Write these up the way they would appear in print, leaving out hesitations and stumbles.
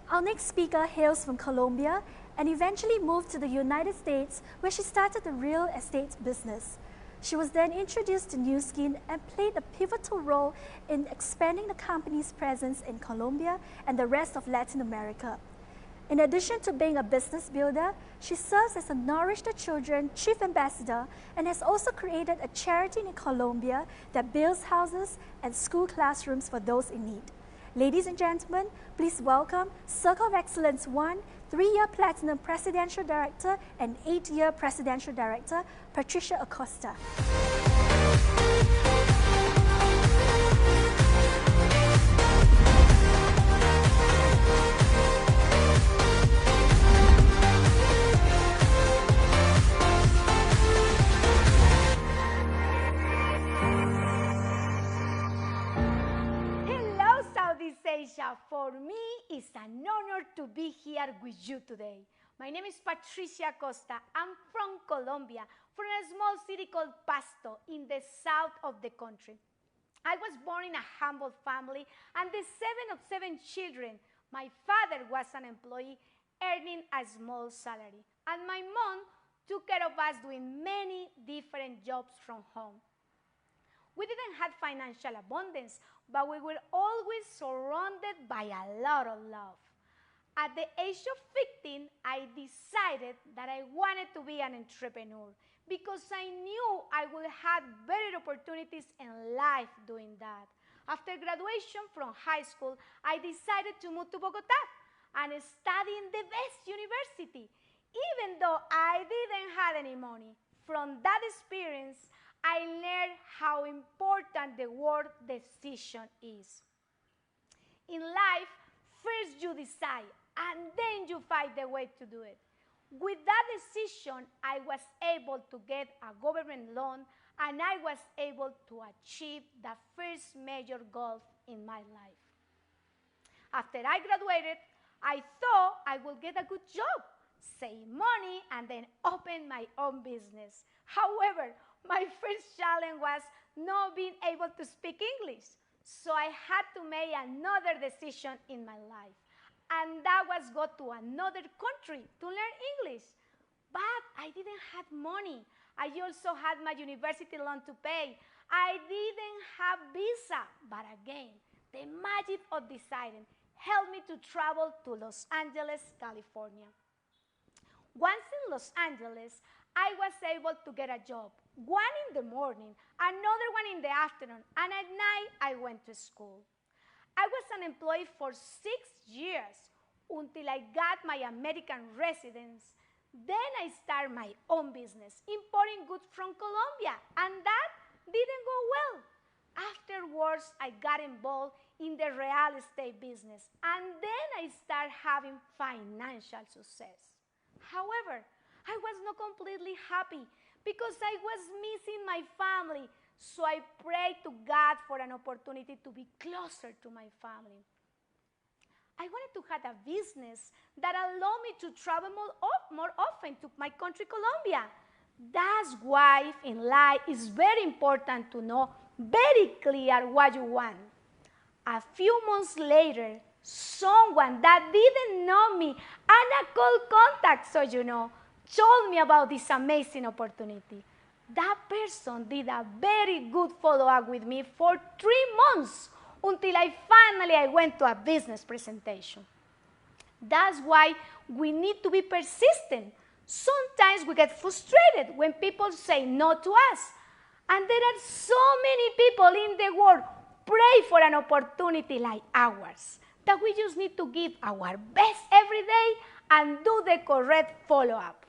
Our next speaker hails from Colombia and eventually moved to the United States, where she started a real estate business. She was then introduced to Nu Skin and played a pivotal role in expanding the company's presence in Colombia and the rest of Latin America. In addition to being a business builder, she serves as a Nourish the Children Chief Ambassador and has also created a charity in Colombia that builds houses and school classrooms for those in need. Ladies and gentlemen, please welcome Circle of Excellence 1, 3-year Platinum Presidential Director and 8-year Presidential Director, Patricia Acosta. For me, it's an honor to be here with you today. My name is Patricia Acosta. I'm from Colombia, from a small city called Pasto in the south of the country. I was born in a humble family and the 7 of 7 children. My father was an employee earning a small salary, and my mom took care of us doing many different jobs from home. We didn't have financial abundance, but we were always surrounded by a lot of love. At the age of 15, I decided that I wanted to be an entrepreneur because I knew I would have better opportunities in life doing that. After graduation from high school, I decided to move to Bogotá and study in the best university, even though I didn't have any money. From that experience, I learned how important the word decision is. In life, first you decide, and then you find the way to do it. With that decision, I was able to get a government loan, and I was able to achieve the first major goal in my life. After I graduated, I thought I would get a good job, save money, and then open my own business. However, my first challenge was not being able to speak English. So I had to make another decision in my life. And that was go to another country to learn English. But I didn't have money. I also had my university loan to pay. I didn't have visa. But again, the magic of deciding helped me to travel to Los Angeles, California. Once in Los Angeles, I was able to get a job, one in the morning, another one in the afternoon, and at night I went to school. I was an employee for 6 years until I got my American residence. Then I started my own business, importing goods from Colombia, and that didn't go well. Afterwards, I got involved in the real estate business, and then I started having financial success. However, I was not completely happy because I was missing my family, so I prayed to God for an opportunity to be closer to my family. I wanted to have a business that allowed me to travel more often to my country, Colombia. That's why in life it's very important to know very clear what you want. A few months later, someone that didn't know me and a cold contact, so you know, told me about this amazing opportunity. That person did a very good follow-up with me for 3 months until I went to a business presentation. That's why we need to be persistent. Sometimes we get frustrated when people say no to us. And there are so many people in the world pray for an opportunity like ours that we just need to give our best every day and do the correct follow-up.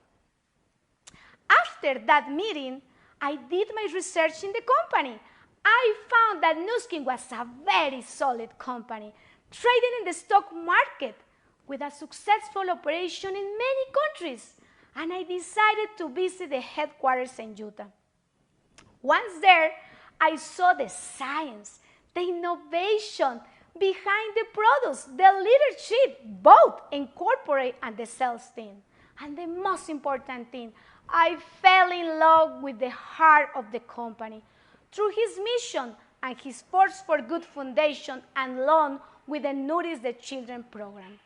After that meeting, I did my research in the company. I found that Nu Skin was a very solid company, trading in the stock market with a successful operation in many countries, and I decided to visit the headquarters in Utah. Once there, I saw the science, the innovation behind the products, the leadership, both in corporate and the sales team. And the most important thing, I fell in love with the heart of the company through his mission and his Force for Good Foundation, and along with the Nourish the Children program.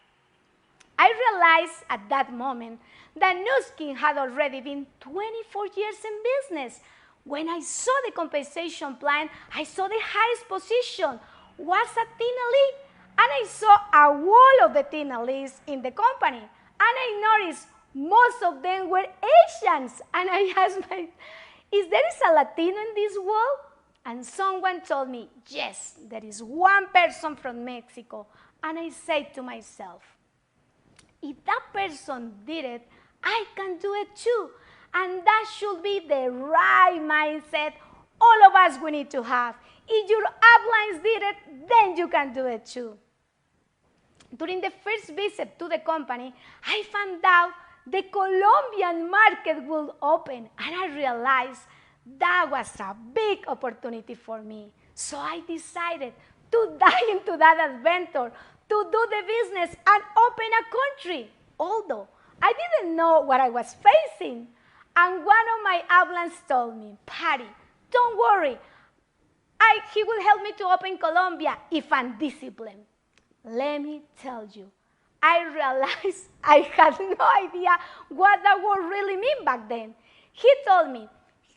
I realized at that moment that Nu Skin had already been 24 years in business. When I saw the compensation plan, I saw the highest position was a Tina Lee, and I saw a wall of the Tina Lees in the company, and I noticed most of them were Asians, and I asked myself, is there a Latino in this wall? And someone told me, yes, there is one person from Mexico. And I said to myself, if that person did it, I can do it too. And that should be the right mindset all of us we need to have. If your uplines did it, then you can do it too. During the first visit to the company, I found out the Colombian market will open, and I realized that was a big opportunity for me. So I decided to dive into that adventure, to do the business and open a country, although I didn't know what I was facing. And one of my uplines told me, Paty, don't worry, he will help me to open Colombia if I'm disciplined. Let me tell you, I realized I had no idea what that word really meant back then. He told me,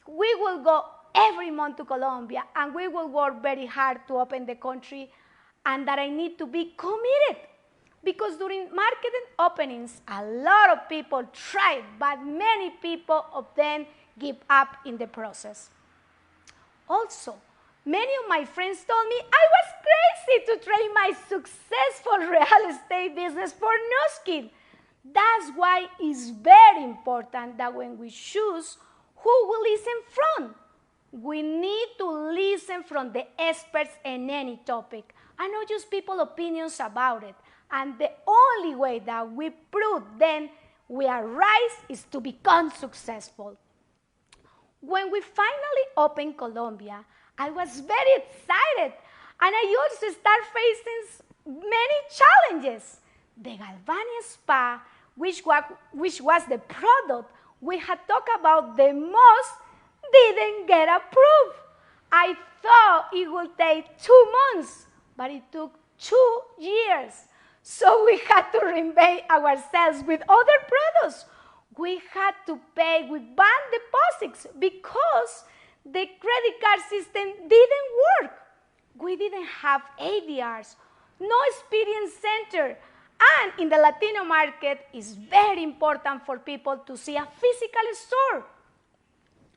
we will go every month to Colombia and we will work very hard to open the country, and that I need to be committed. Because during marketing openings, a lot of people tried, but many people of them give up in the process. Also, many of my friends told me I was crazy to trade my successful real estate business for Nu Skin. That's why it's very important that when we choose who we listen from, we need to listen from the experts in any topic and not just people's opinions about it. And the only way that we prove then we are right is to become successful. When we finally opened Colombia, I was very excited, and I also started facing many challenges. The Galvania spa, which was the product we had talked about the most, didn't get approved. I thought it would take 2 months, but it took 2 years. So we had to reinvent ourselves with other products. We had to pay with bank deposits because the credit card system didn't work. We didn't have ADRs, no experience center. And in the Latino market, it's very important for people to see a physical store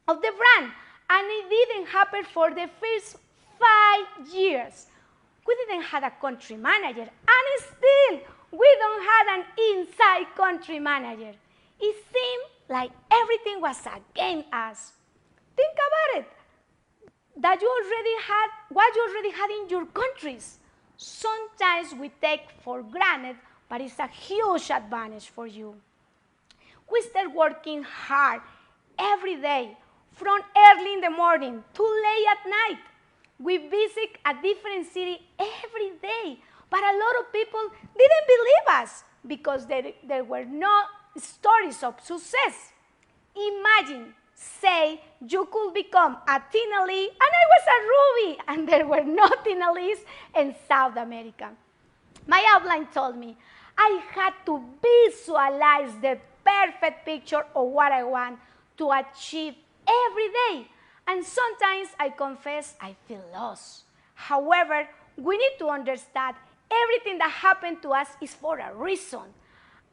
of the brand. And it didn't happen for the first 5 years. We didn't have a country manager, and still we don't have an inside country manager. It seemed like everything was against us. Think about it, that what you already had in your countries. Sometimes we take for granted, but it's a huge advantage for you. We start working hard every day, from early in the morning to late at night. We visit a different city every day, but a lot of people didn't believe us because there were no stories of success. Imagine, say, you could become a Tina Lee, and I was a Ruby, and there were no Tina Lees in South America. My outline told me I had to visualize the perfect picture of what I want to achieve every day. And sometimes I confess I feel lost. However, we need to understand everything that happened to us is for a reason.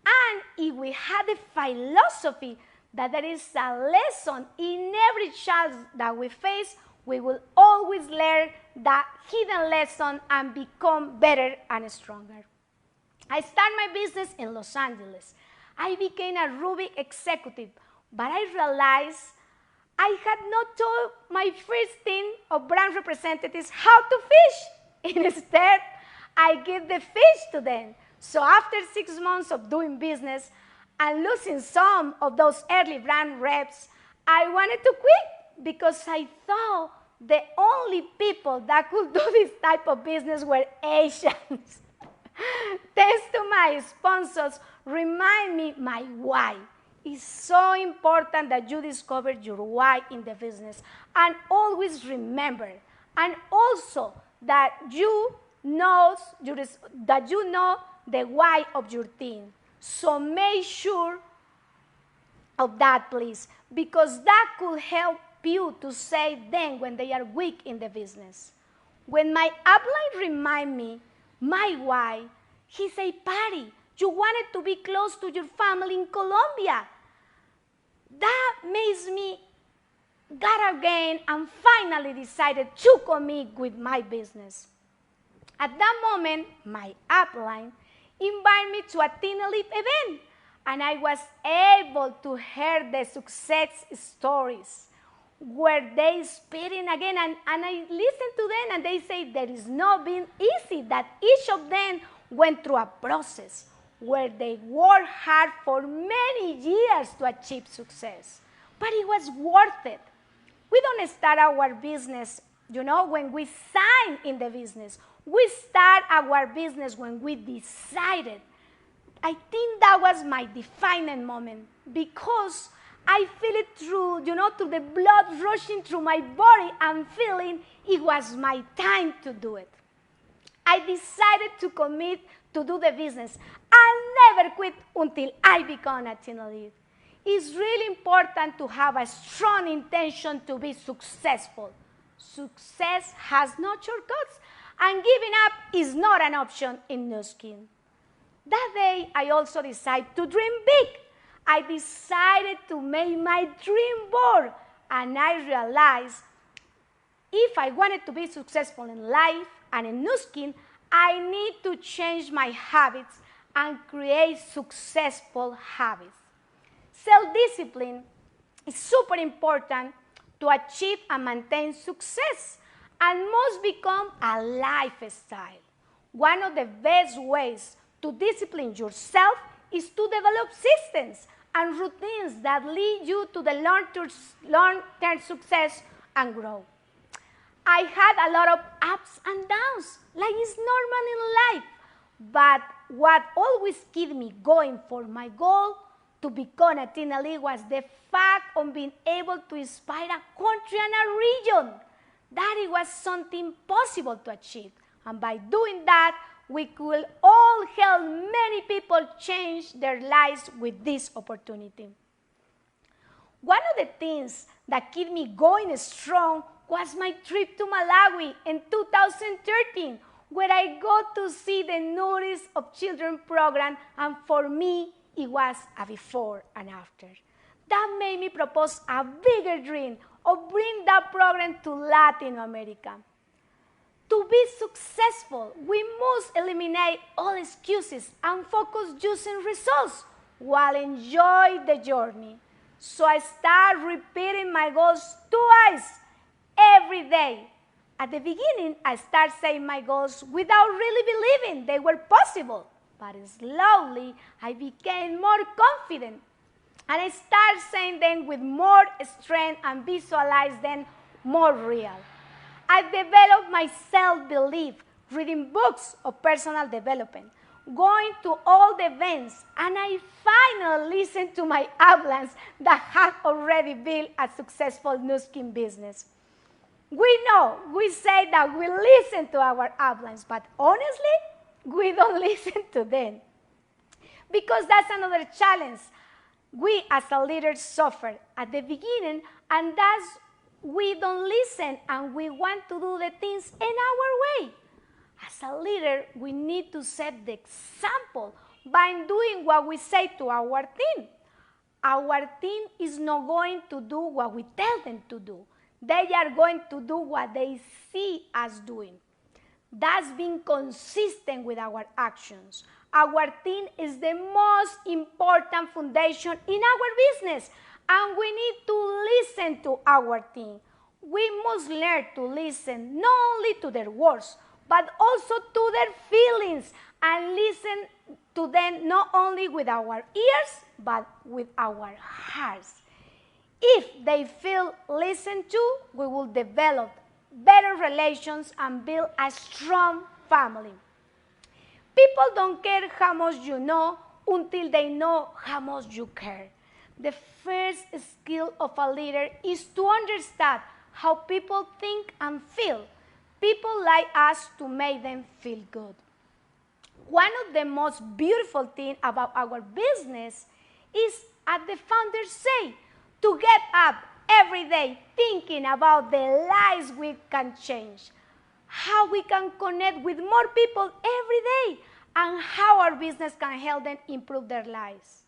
And if we had the philosophy that there is a lesson in every challenge that we face, we will always learn that hidden lesson and become better and stronger. I started my business in Los Angeles. I became a Ruby executive, but I realized I had not told my first team of brand representatives how to fish. Instead, I gave the fish to them. So after 6 months of doing business and losing some of those early brand reps, I wanted to quit because I thought the only people that could do this type of business were Asians. Thanks to my sponsors, remind me my why. It's so important that you discover your why in the business, and always remember, and also that you know the why of your team. So make sure of that, please, because that could help you to save them when they are weak in the business. When my upline remind me my why, he say, Paty, you wanted to be close to your family in Colombia. That makes me got again and finally decided to commit with my business. At that moment, my upline invited me to a teen elite event, and I was able to hear the success stories where they spitting again, and I listened to them, and they say there is not been easy, that each of them went through a process where they worked hard for many years to achieve success. But it was worth it. We don't start our business, when we sign in the business. We start our business when we decided. I think that was my defining moment, because I feel it through, through the blood rushing through my body and feeling it was my time to do it. I decided to commit to do the business. I'll never quit until I become a teen elite. It's really important to have a strong intention to be successful. Success has no shortcuts, and giving up is not an option in Nu Skin. That day, I also decided to dream big. I decided to make my dream board, and I realized if I wanted to be successful in life and in Nu Skin, I need to change my habits and create successful habits. Self-discipline is super important to achieve and maintain success, and must become a lifestyle. One of the best ways to discipline yourself is to develop systems and routines that lead you to the long-term success and growth. I had a lot of ups and downs, like is normal in life, but what always kept me going for my goal to become a teen elite was the fact of being able to inspire a country and a region, that it was something possible to achieve. And by doing that, we could all help many people change their lives with this opportunity. One of the things that kept me going strong was my trip to Malawi in 2013, where I got to see the Nourish of Children program, and for me, it was a before and after. That made me propose a bigger dream of bringing that program to Latin America. To be successful, we must eliminate all excuses and focus just on results while enjoy the journey. So I started repeating my goals twice every day. At the beginning, I started saying my goals without really believing they were possible. But slowly, I became more confident, and I started saying them with more strength and visualize them more real. I developed my self-belief, reading books of personal development, going to all the events, and I finally listened to my uplines that had already built a successful Nu Skin business. We say that we listen to our uplines, but honestly, we don't listen to them. Because that's another challenge we as a leader suffer at the beginning, and that's we don't listen and we want to do the things in our way. As a leader, we need to set the example by doing what we say to our team. Our team is not going to do what we tell them to do. They are going to do what they see us doing. That's being consistent with our actions. Our team is the most important foundation in our business, and we need to listen to our team. We must learn to listen not only to their words, but also to their feelings, and listen to them not only with our ears, but with our hearts. If they feel listened to, we will develop better relations and build a strong family. People don't care how much you know until they know how much you care. The first skill of a leader is to understand how people think and feel. People like us to make them feel good. One of the most beautiful things about our business is, as the founders say, to get up every day thinking about the lives we can change, how we can connect with more people every day, and how our business can help them improve their lives.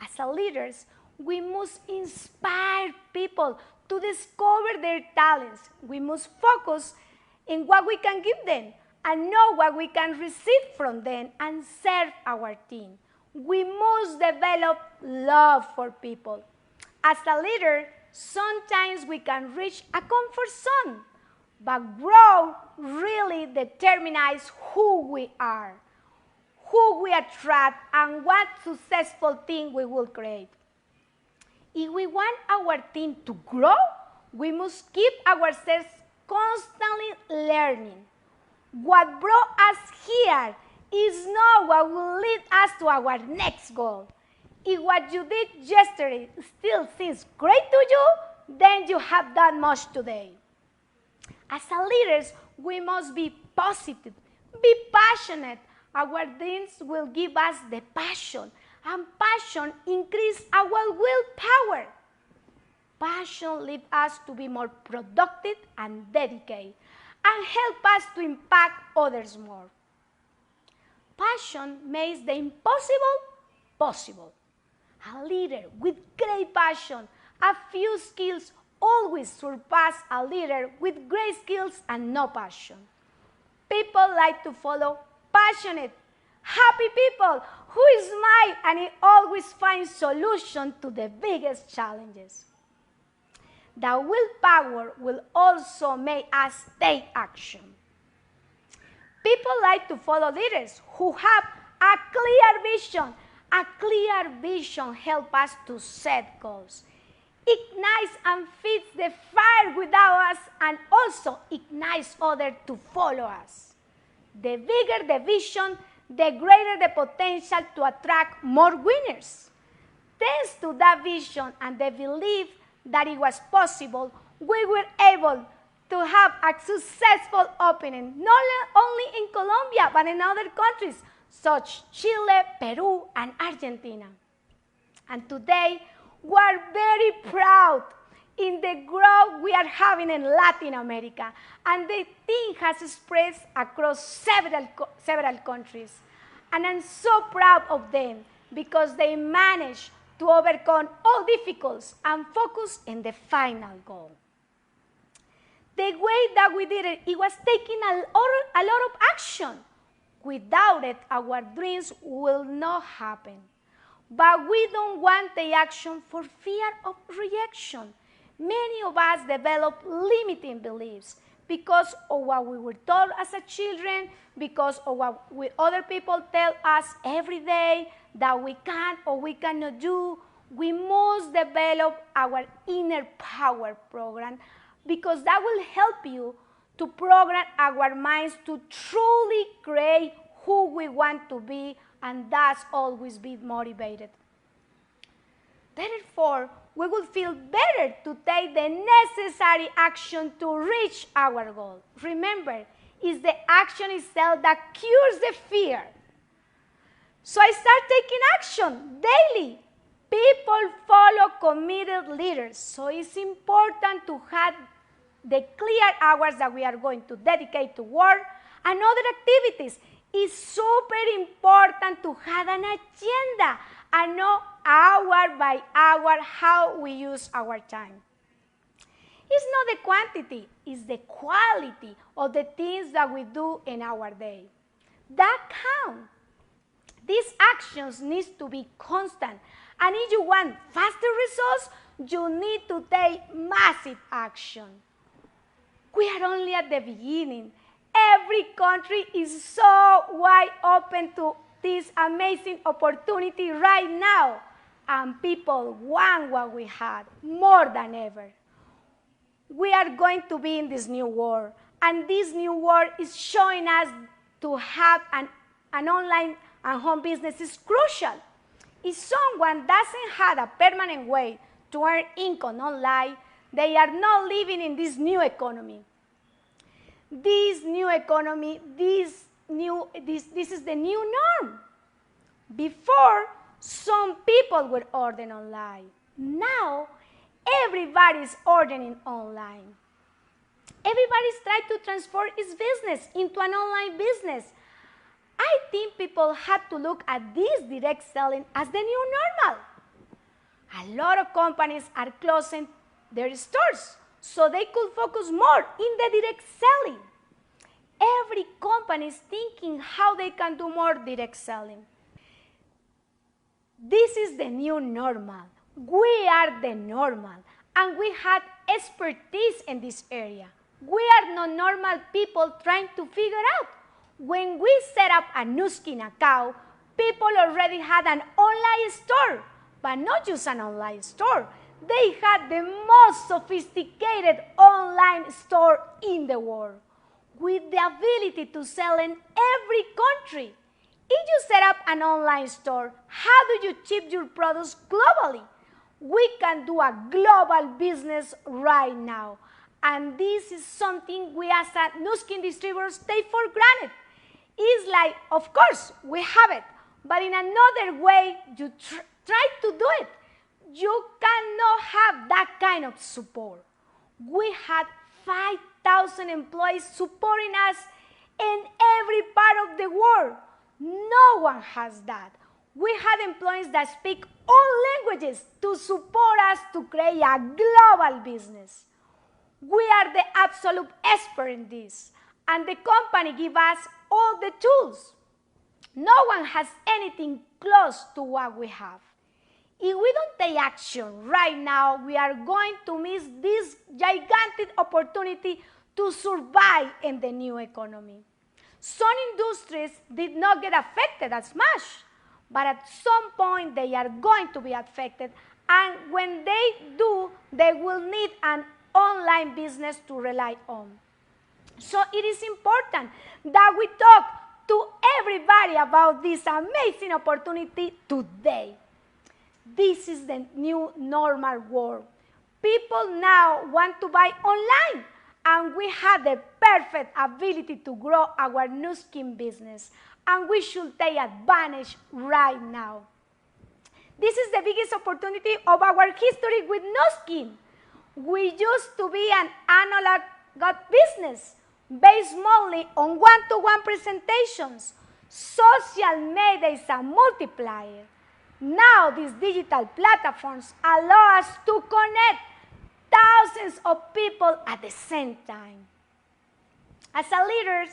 As leaders, we must inspire people to discover their talents. We must focus on what we can give them and know what we can receive from them and serve our team. We must develop love for people. As a leader, sometimes we can reach a comfort zone, but growth really determines who we are, who we attract, and what successful team we will create. If we want our team to grow, we must keep ourselves constantly learning. What brought us here is not what will lead us to our next goal. If what you did yesterday still seems great to you, then you have done much today. As leaders, we must be positive, be passionate. Our dreams will give us the passion, and passion increases our willpower. Passion leads us to be more productive and dedicated, and help us to impact others more. Passion makes the impossible possible. A leader with great passion, a few skills always surpass a leader with great skills and no passion. People like to follow passionate, happy people who smile and always find solutions to the biggest challenges. The willpower will also make us take action. People like to follow leaders who have a clear vision. A clear vision helps us to set goals, ignites and feeds the fire without us, and also ignites others to follow us. The bigger the vision, the greater the potential to attract more winners. Thanks to that vision and the belief that it was possible, we were able to have a successful opening, not only in Colombia, but in other countries, such as Chile, Peru, and Argentina. And today, we are very proud in the growth we are having in Latin America, and the team has spread across several countries. And I'm so proud of them because they managed to overcome all difficulties and focus on the final goal. The way that we did it, it was taking a lot of action. Without it, our dreams will not happen. But we don't want the action for fear of rejection. Many of us develop limiting beliefs because of what we were told as a children, because of what other people tell us every day that we can or we cannot do. We must develop our inner power program because that will help you to program our minds to truly create who we want to be, and thus always be motivated. Therefore, we will feel better to take the necessary action to reach our goal. Remember, it's the action itself that cures the fear. So I start taking action daily. People follow committed leaders, so it's important to have the clear hours that we are going to dedicate to work and other activities. It's super important to have an agenda and know hour by hour how we use our time. It's not the quantity, it's the quality of the things that we do in our day. That counts. These actions need to be constant. And if you want faster results, you need to take massive action. We are only at the beginning. Every country is so wide open to this amazing opportunity right now. And people want what we had more than ever. We are going to be in this new world. And this new world is showing us to have an online and home business is crucial. If someone doesn't have a permanent way to earn income online, they are not living in this new economy. This new economy, this this is the new norm. Before, some people were ordering online. Now, everybody's ordering online. Everybody's trying to transform its business into an online business. I think people had to look at this direct selling as the new normal. A lot of companies are closing their stores so they could focus more in the direct selling. Every company is thinking how they can do more direct selling. This is the new normal. We are the normal, and we had expertise in this area. We are not normal people trying to figure out. When we set up a Nu Skin account, people already had an online store, but not just an online store. They had the most sophisticated online store in the world, with the ability to sell in every country. If you set up an online store, how do you ship your products globally? We can do a global business right now. And this is something we as a Nu Skin distributors take for granted. It's like, of course, we have it, but in another way, you try to do it. You cannot have that kind of support. We had 5,000 employees supporting us in every part of the world. No one has that. We had employees that speak all languages to support us to create a global business. We are the absolute expert in this, and the company gives us all the tools. No one has anything close to what we have. If we don't take action right now, we are going to miss this gigantic opportunity to survive in the new economy. Some industries did not get affected as much, but at some point they are going to be affected, and when they do, they will need an online business to rely on. So it is important that we talk to everybody about this amazing opportunity today. This is the new normal world. People now want to buy online, and we have the perfect ability to grow our Nu Skin business, and we should take advantage right now. This is the biggest opportunity of our history with Nu Skin. We used to be an analog business based mostly on one-to-one presentations. Social media is a multiplier. Now these digital platforms allow us to connect thousands of people at the same time. As a leaders,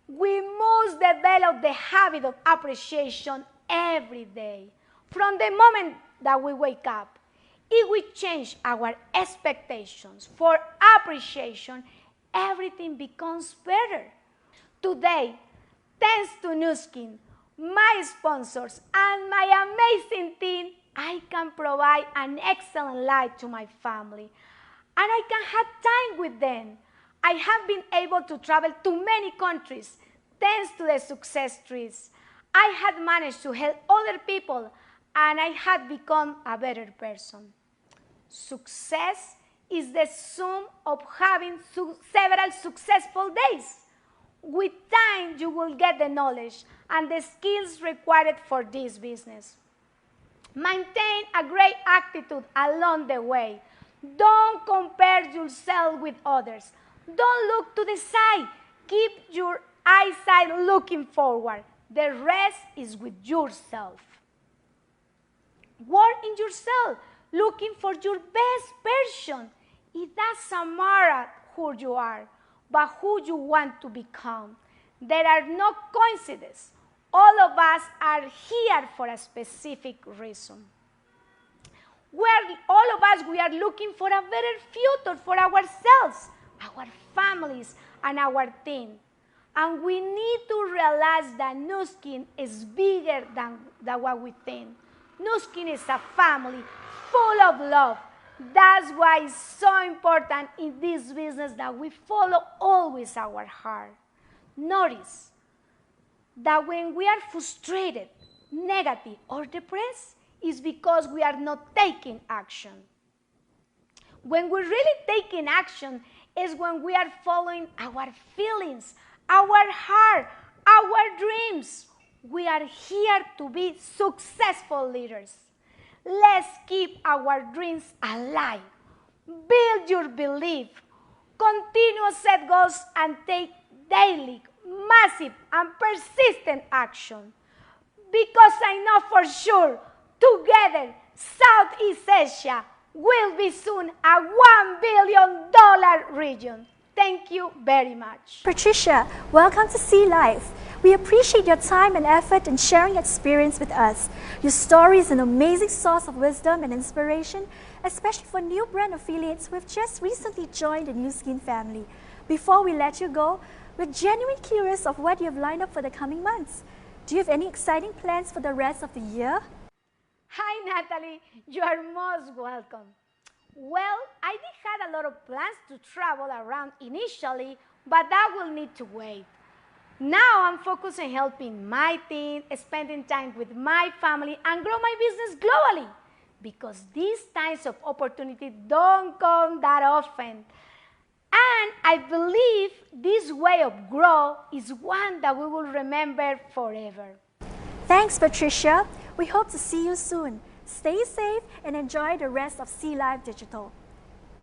we must develop the habit of appreciation every day. From the moment that we wake up, if we change our expectations for appreciation, everything becomes better. Today, thanks to Nu Skin, my sponsors, and my amazing team, I can provide an excellent life to my family, and I can have time with them. I have been able to travel to many countries thanks to the success trees. I had managed to help other people, and I had become a better person. Success is the sum of having several successful days. With time, you will get the knowledge and the skills required for this business. Maintain a great attitude along the way. Don't compare yourself with others. Don't look to the side. Keep your eyesight looking forward. The rest is with yourself. Work in yourself, looking for your best version. It doesn't matter who you are, but who you want to become. There are no coincidences. All of us are here for a specific reason. All of us, we are looking for a better future for ourselves, our families, and our team. And we need to realize that Nu Skin is bigger than what we think. Nu Skin is a family full of love. That's why it's so important in this business that we follow always our heart. Notice that when we are frustrated, negative, or depressed, it's because we are not taking action. When we're really taking action is when we are following our feelings, our heart, our dreams. We are here to be successful leaders. Let's keep our dreams alive. Build your belief. Continue to set goals and take daily, massive, and persistent action. Because I know for sure, together, Southeast Asia will be soon a $1 billion region. Thank you very much. Patricia, welcome to Sea Life. We appreciate your time and effort in sharing experience with us. Your story is an amazing source of wisdom and inspiration, especially for new brand affiliates who have just recently joined the Nu Skin family. Before we let you go, we're genuinely curious of what you have lined up for the coming months. Do you have any exciting plans for the rest of the year? Hi, Natalie. You are most welcome. Well, I did have a lot of plans to travel around initially, but that will need to wait. Now I'm focused on helping my team, spending time with my family, and grow my business globally. Because these kinds of opportunities don't come that often. And I believe this way of growth is one that we will remember forever. Thanks, Patricia. We hope to see you soon. Stay safe and enjoy the rest of Sea Life Digital.